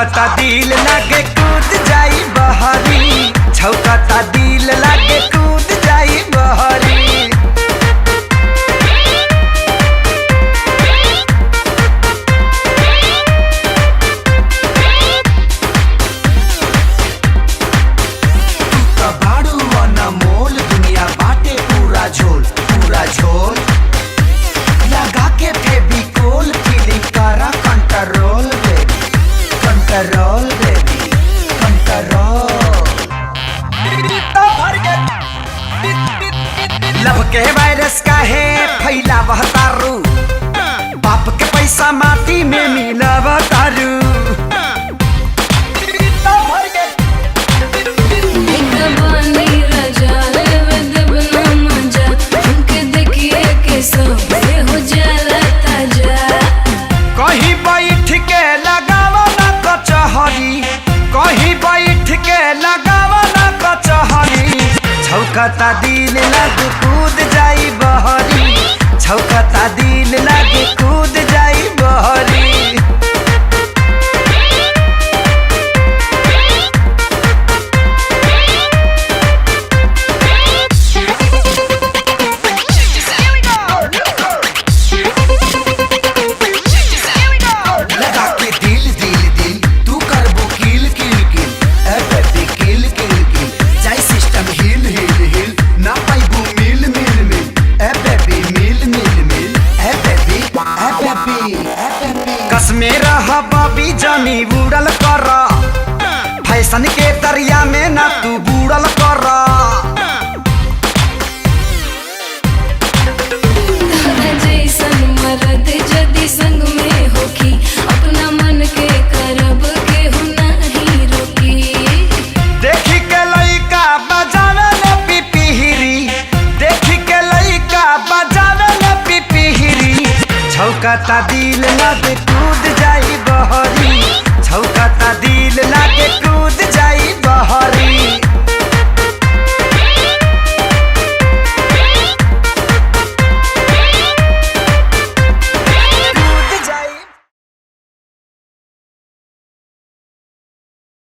छौकता दिल लागे कूद जाई बहरी, छौकता दिल लागे कूद जाई बहरी। लब के वायरस का है फैलावह तारू, बाप के पैसा माटी में मिलाव तारू। कहीं बैठ के लगावा ना कचहरी, कहीं बैठ के लगावा ना कचहरी। छौकता दिल लागे कूद जाई बहरी, छौकता दिल लागे कूद जाई बहरी। लगा के दिल दिल दिल तू करबो किल किल किल, ए बेबी किल किल किल जाई सिस्टम हिल हिल हिल ना पाइबू मिल मिल मिल, ए बेबी मिल मिल मिल, ए बेबी ए बेबी ए बेबी। कसमे रह बबी जमी बुड़ल कर, फैशन के दरिया में ना तू बुड़ल कर। जैसन मरद जदी संग में होखी, अपना मन के करब केहू नहीं रोकी। देखी के लइका बजावे ले पिपिहिरी, देखी के लइका बजावे ले पिपिहिरी। छौकता दिल